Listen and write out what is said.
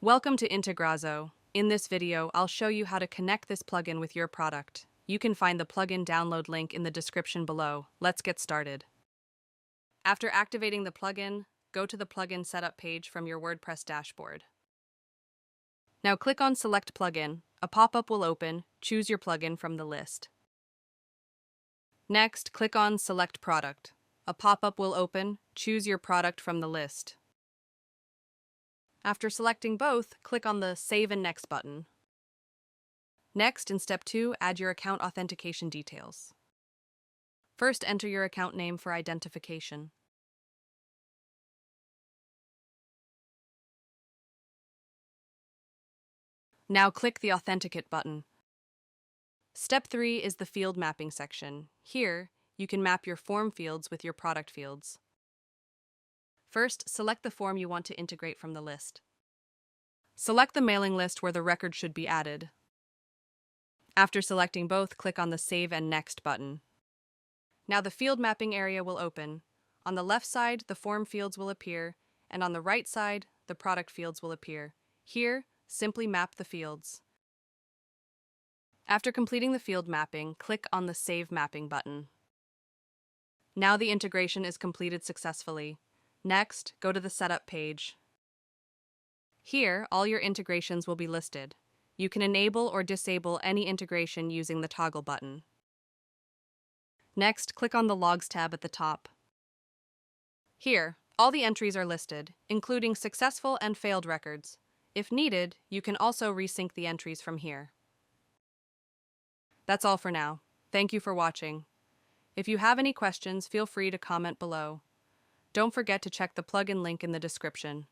Welcome to Integrazo. In this video, I'll show you how to connect this plugin with your product. You can find the plugin download link in the description below. Let's get started. After activating the plugin, go to the plugin setup page from your WordPress dashboard. Now click on Select Plugin. A pop-up will open. Choose your plugin from the list. Next, click on Select Product. A pop-up will open. Choose your product from the list. After selecting both, click on the Save and Next button. Next, in Step 2, add your account authentication details. First, enter your account name for identification. Now click the Authenticate button. Step 3 is the field mapping section. Here, you can map your form fields with your product fields. First, select the form you want to integrate from the list. Select the mailing list where the record should be added. After selecting both, click on the Save and Next button. Now the field mapping area will open. On the left side, the form fields will appear, and on the right side, the product fields will appear. Here, simply map the fields. After completing the field mapping, click on the Save Mapping button. Now the integration is completed successfully. Next, go to the Setup page. Here, all your integrations will be listed. You can enable or disable any integration using the toggle button. Next, click on the Logs tab at the top. Here, all the entries are listed, including successful and failed records. If needed, you can also resync the entries from here. That's all for now. Thank you for watching. If you have any questions, feel free to comment below. Don't forget to check the plugin link in the description.